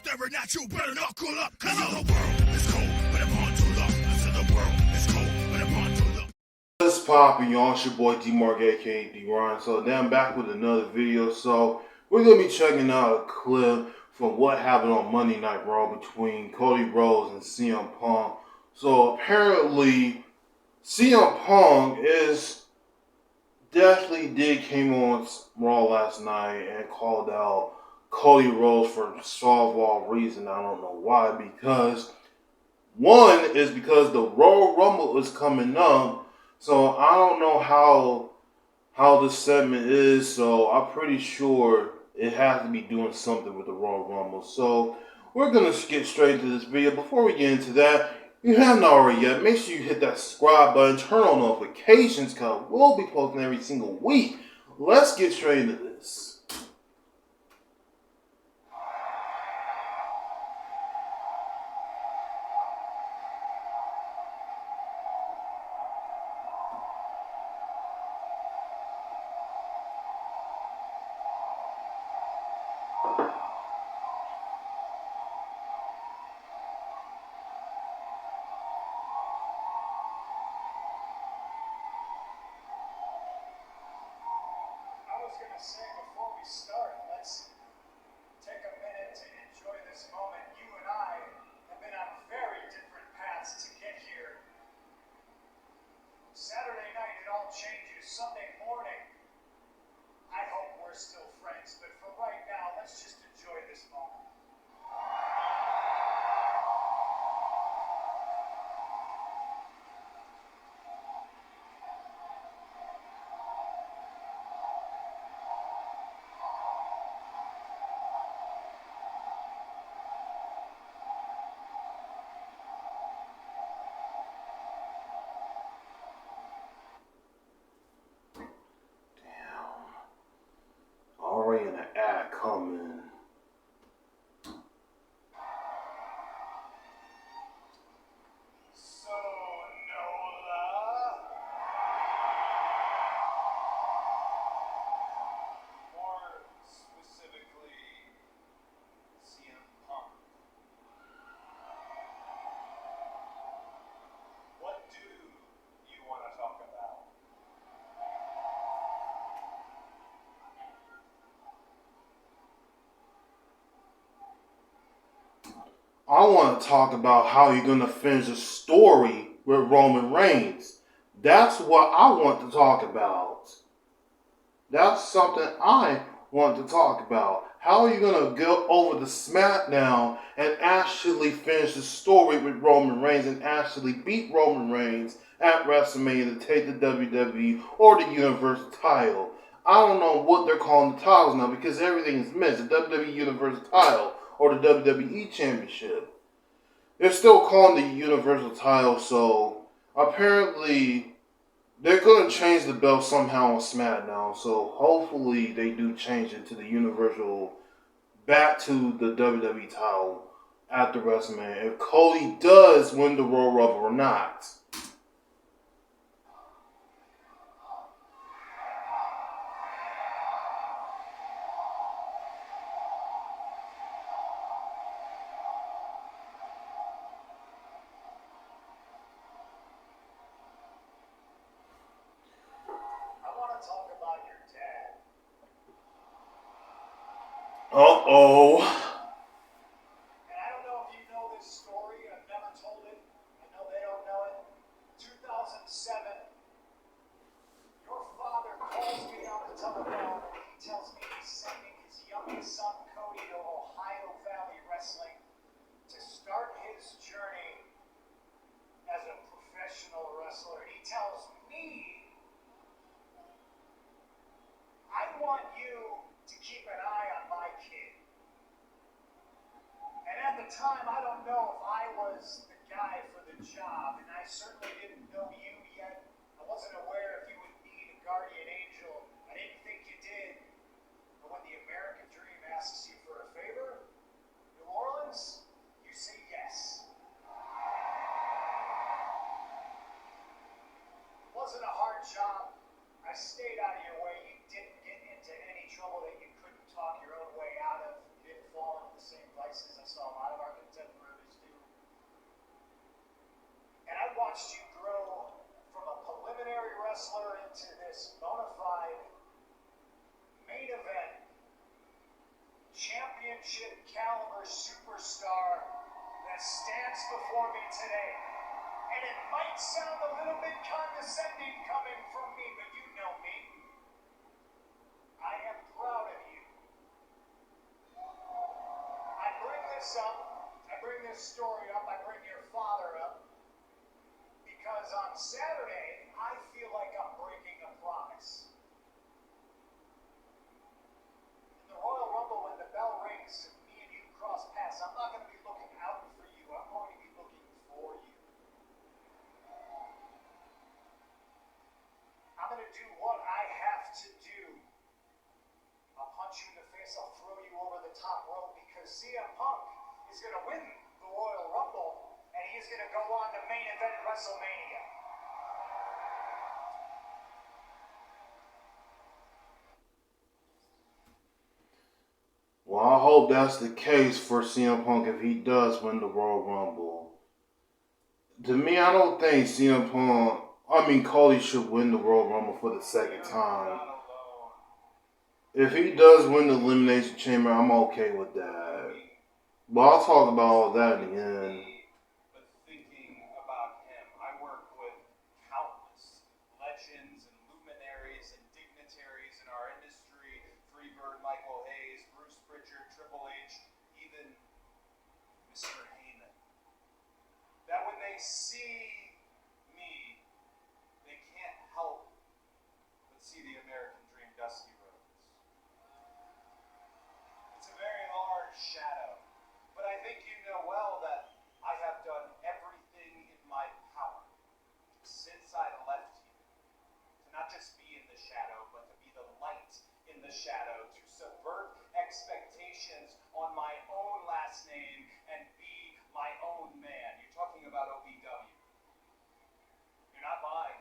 staring at you, better knuckle up. Cause the world is cold, but I'm on to love. So the world is cold, but I'm on to love. What's poppin', y'all? It's your boy D-Mark, aka D-Ryan. So now I'm back with another video. So we're gonna be checking out a clip from what happened on Monday Night Raw between Cody Rhodes and CM Punk. So apparently CM Punk definitely came on Raw last night and called out Cody Rhodes for softball reason. I don't know why, because one is because the Royal Rumble is coming up, so I don't know how this segment is, so I'm pretty sure it has to be doing something with the Royal Rumble. So we're gonna get straight into this video. Before we get into that, if you haven't already yet, make sure you hit that subscribe button, turn on notifications, because we'll be posting every single week. Let's get straight into this. Say before we start, let's take a minute to enjoy this moment. You and I have been on very different paths to get here. Saturday night, it all changes. Sunday morning, I hope we're still friends, but for right now, let's just enjoy this moment. Already an ad coming. So, Nola. More specifically, CM Punk. What do you want to talk about? I want to talk about how you're going to finish the story with Roman Reigns. That's what I want to talk about. That's something I want to talk about. How are you going to go over the SmackDown and actually finish the story with Roman Reigns and actually beat Roman Reigns at WrestleMania to take the WWE or the Universal title? I don't know what they're calling the titles now because everything is missed. The WWE Universal title or the WWE Championship. They're still calling the Universal title, so apparently they're going to change the belt somehow on SmackDown. So hopefully they do change it to the Universal back to the WWE title after WrestleMania. If Cody does win the Royal Rumble or not. Talk about your dad. Uh-oh. And I don't know if you know this story. I've never told it. I know they don't know it. 2007, your father calls me on the telephone and he tells me he's sending his youngest son, Cody, to Ohio Valley Wrestling to start his journey as a professional wrestler. And he tells me, I want you to keep an eye on my kid. And at the time, I don't know if I was the guy for the job, and I certainly didn't know you yet. I wasn't aware if you would need a guardian angel. I didn't think you did. But when the American dream asks you for a favor, New Orleans, you say yes. It wasn't a hard job. I stayed out of your way. You didn't get into any trouble that you couldn't talk your own way out of. You didn't fall into the same vices I saw championship caliber superstar that stands before me today. And it might sound a little bit condescending coming from me, but you know me. I am proud of you. I bring this up, I bring this story up, I bring your father up, because on Saturday, I feel like I'm breaking a promise. In the Royal Rumble, when the bell rings, me and you cross paths, I'm not going to be looking out for you, I'm going to be looking for you. I'm going to do what I have to do. I'll punch you in the face, I'll throw you over the top rope, because CM Punk is going to win the Royal Rumble, and he's going to go on to main event WrestleMania. Well, I hope that's the case for CM Punk if he does win the Royal Rumble. To me, I don't think Cody should win the Royal Rumble for the second time. If he does win the Elimination Chamber, I'm okay with that. But I'll talk about all that in the end. But thinking about him, I work with countless legends and luminaries and dignitaries in our industry. Freebird, Michael Hayes, Bruce Pritchard, Triple H, even Mr. Heyman. That when they see me, they can't help but see the American Dream, Dusty Rhodes. It's a very large shadow, but I think you know well that I have done everything in my power since I left here to not just be in the shadow, but to be the light in the shadow, to subvert expectations on my own last name and be my own man. You're talking about OVW. You're not mine.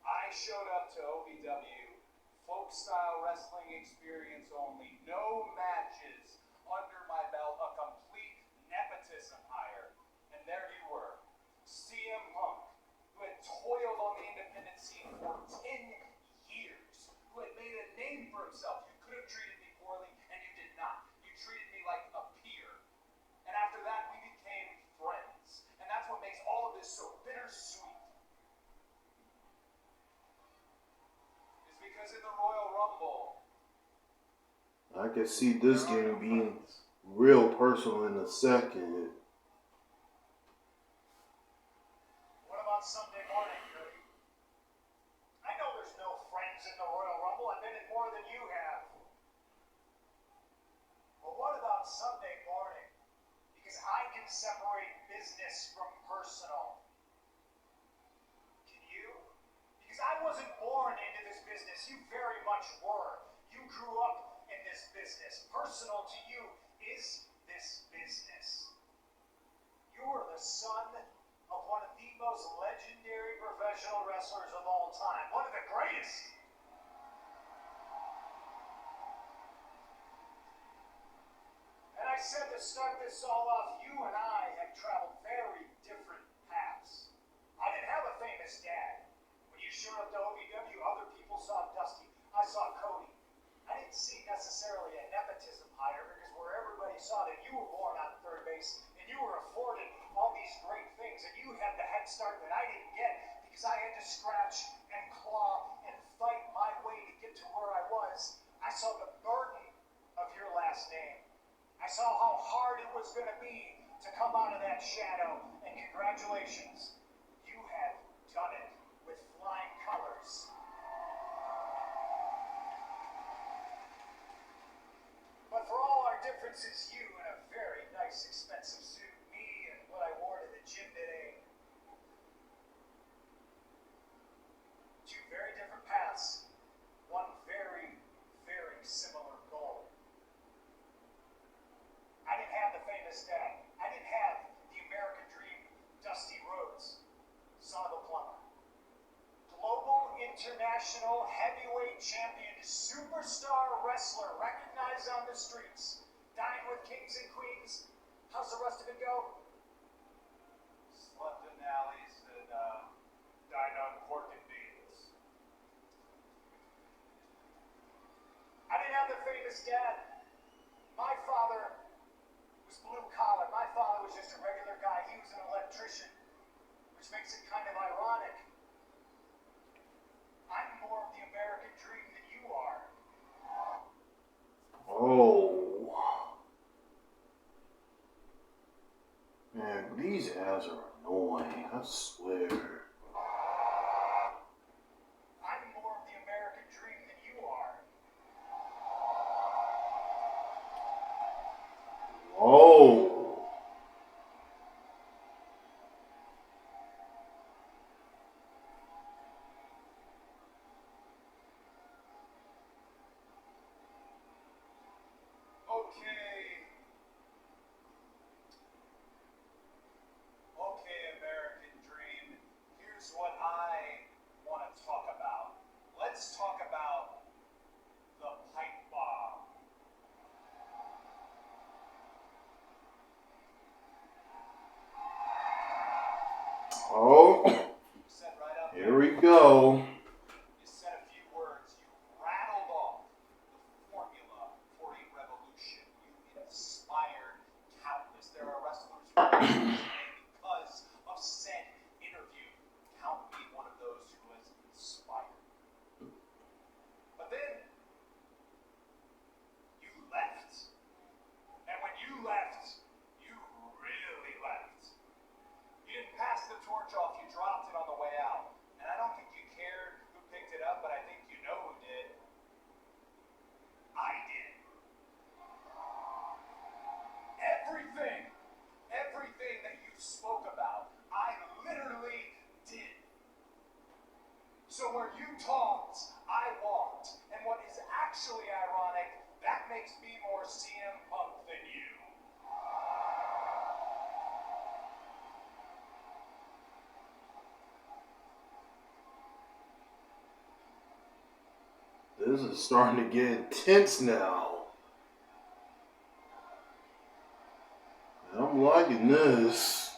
I showed up to OVW, folk style wrestling experience only, no matches under my belt, a complete nepotism hire. And there you were, CM Punk, who had toiled on the independent scene for 10 years, who had made a name for himself. You could have treated me poorly, and you did not. You treated me like a peer. And after that, we became friends. And that's what makes all of this so bittersweet. Is because in the Royal Rumble, I can see this game being real personal in a second. What about Sunday morning, Cody? I know there's no friends in the Royal Rumble. I've been in more than you have. But what about Sunday morning? Because I can separate business from personal. Can you? Because I wasn't born into this business. You very much were. You grew up in this business. Personal to you is this business. You are the son of one of the most legendary professional wrestlers of all time. One of the greatest. And I said to start this all off, you and I have traveled very different paths. I didn't have a famous dad. When you showed up to OVW, other people saw Dusty. I saw Cody. I didn't see necessarily a nepotism hire, because where everybody saw that you were born on third base and you were afforded all these great things, and you had the head start that I didn't get because I had to scratch and claw and fight my way to get to where I was. I saw the burden of your last name. I saw how hard it was going to be to come out of that shadow, and congratulations, you have done it with flying colors. But for all our differences, you in a very nice, expensive suit, me and what I wore to the gym today. Two very different paths, one very, very similar goal. I didn't have the famous dad. I didn't have the American Dream, Dusty Rhodes, son of a plumber. Global international heavyweight champion, superstar wrestler, recognized on the streets, dined with kings and queens. How's the rest of it go? slept in alleys and died on pork and beans. I didn't have the famous dad. My father Man, these ads are annoying, I swear. I'm more of the American dream than you are. Oh. Okay, American Dream. Here's what I want to talk about. Let's talk about the pipe bomb. Oh. Said right up Here we go. You said a few words. You rattled off the formula for a revolution. You inspired countless. There are wrestlers who are because of said interview. Count me one of those who was inspired. But then you left. And when you left, you really left. You didn't pass the torch off, you dropped it on the way out. And I don't think you cared who picked it up, but I think you know who did. I did. Everything that you spoke about, I literally did. So where you talked, I walked. And what is actually ironic, that makes me more CM Punk than you. This is starting to get intense now. I'm liking this.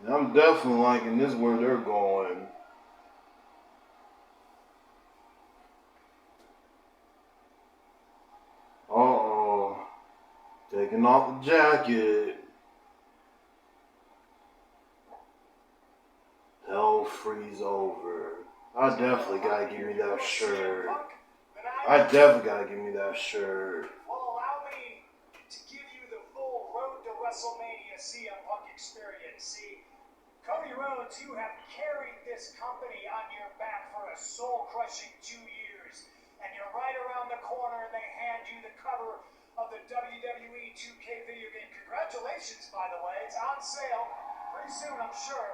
And I'm definitely liking this where they're going. Uh-oh. Taking off the jacket. Hell freeze over. I definitely gotta give me that shirt. I definitely gotta give me that shirt. Well, allow me to give you the full road to WrestleMania CM Punk experience. See, Cody Rhodes, you have carried this company on your back for a soul-crushing 2 years. And you're right around the corner and they hand you the cover of the WWE 2K video game. Congratulations, by the way. It's on sale pretty soon, I'm sure.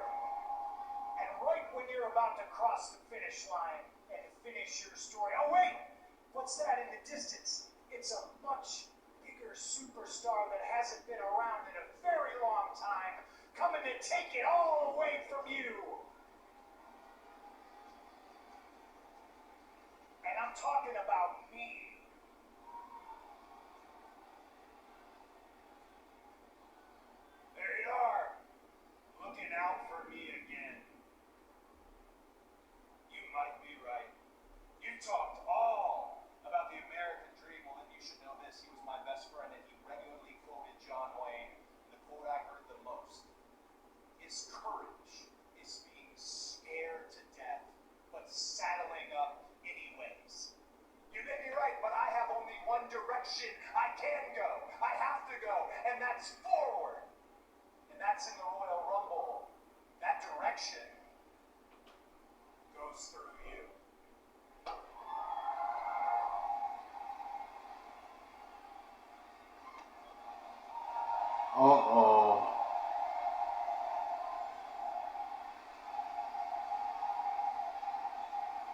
And right when you're about to cross the finish line and finish your story. Oh, wait! What's that in the distance? It's a much bigger superstar that hasn't been around in a very long time, coming to take it all away from you. And I'm talking about me. There you are, looking out for me again. You might be right. You talked all about the American dream. Well, then you should know this. He was my best friend, and he regularly quoted John Wayne. The quote I heard the most is courage is being scared to death, but saddling up anyways. You may be right, but I have only one direction I can go. I have to go, and that's forward. And that's in the Royal Rumble. That direction goes through you. Uh-oh.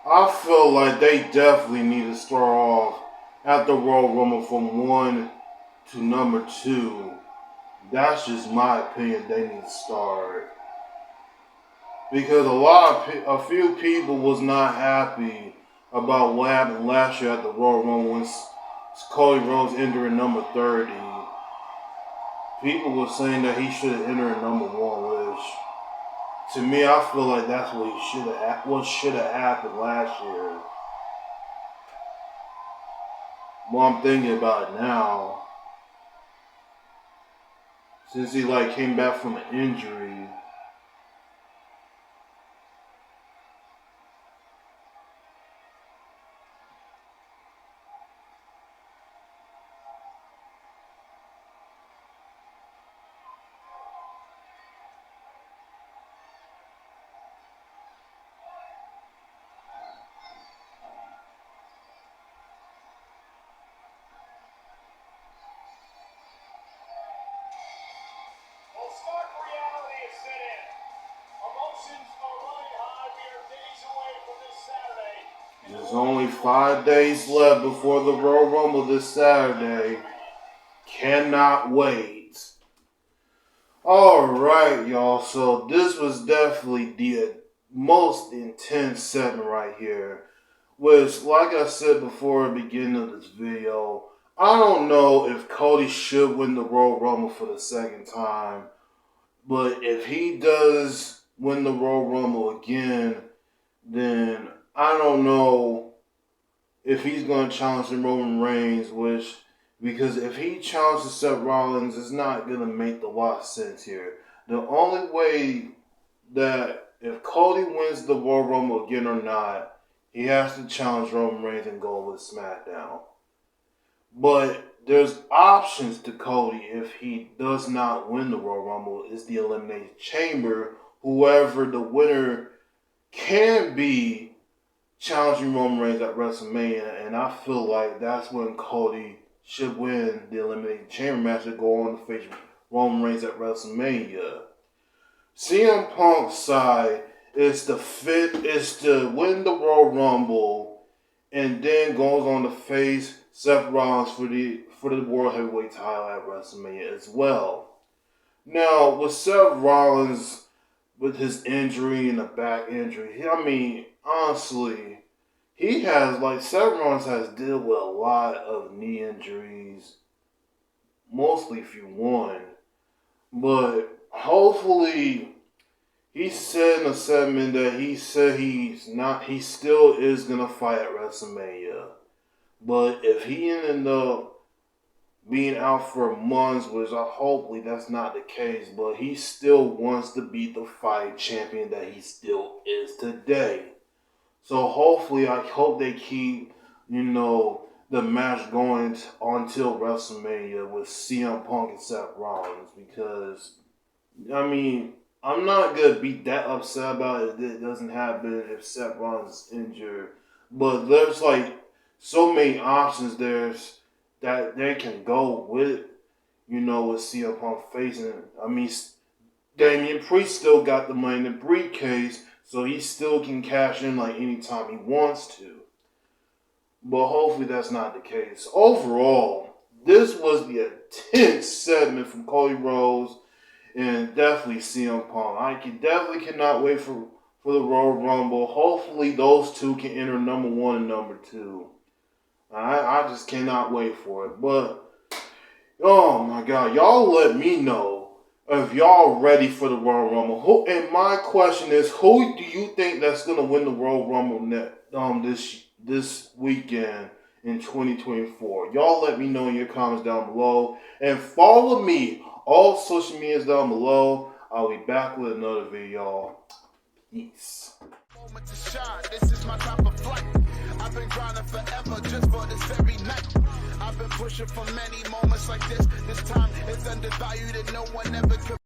I feel like they definitely need to start off at the Royal Rumble from 1 to number 2. That's just my opinion. They need to start. Because a few people was not happy about what happened last year at the Royal Rumble when Cody Rhodes entered in number 30. People were saying that he should have entered in number 1, which to me, I feel like that's what should have happened last year. Well, I'm thinking about it now. Since he came back from an injury. Emotions are running high. We are days away from this Saturday. There's only 5 days left before the Royal Rumble this Saturday. Cannot wait. Alright, y'all. So this was definitely the most intense segment right here. Which, like I said before the beginning of this video, I don't know if Cody should win the Royal Rumble for the second time. But if he does win the Royal Rumble again, then I don't know if he's going to challenge the Roman Reigns, because if he challenges Seth Rollins, it's not going to make a lot of sense here. The only way that if Cody wins the Royal Rumble again or not, he has to challenge Roman Reigns and go with SmackDown. But there's options to Cody if he does not win the Royal Rumble. It's the Elimination Chamber. Whoever the winner can be challenging Roman Reigns at WrestleMania, and I feel like that's when Cody should win the Elimination Chamber match to go on to face Roman Reigns at WrestleMania. CM Punk's side is to win the Royal Rumble and then goes on to face Seth Rollins for the World Heavyweight title at WrestleMania as well. Now, with Seth Rollins, with his injury and the back injury, I mean, honestly, Seth Rollins has dealt with a lot of knee injuries, mostly few one, but hopefully, he said in a segment that he still is gonna fight at WrestleMania. But if he ended up being out for months, which hopefully that's not the case, but he still wants to be the fight champion that he still is today. So hopefully, I hope they keep, the match going until WrestleMania with CM Punk and Seth Rollins, because, I mean, I'm not going to be that upset about it if it doesn't happen if Seth Rollins is injured. But there's so many options that they can go with, with CM Punk facing. I mean, Damian Priest still got the money in the briefcase, so he still can cash in anytime he wants to. But hopefully that's not the case. Overall, this was the intense segment from Cody Rhodes and definitely CM Punk. I cannot wait for the Royal Rumble. Hopefully those two can enter number 1 and number 2. I just cannot wait for it. But, oh my God, y'all let me know if y'all ready for the Royal Rumble. And my question is, who do you think that's going to win the Royal Rumble this weekend in 2024? Y'all let me know in your comments down below. And follow me all social medias down below. I'll be back with another video, y'all. Peace. Moment to shine. This is my type of flight. I've been grinding forever just for this very night. I've been pushing for many moments like this. This time it's undervalued and no one ever could.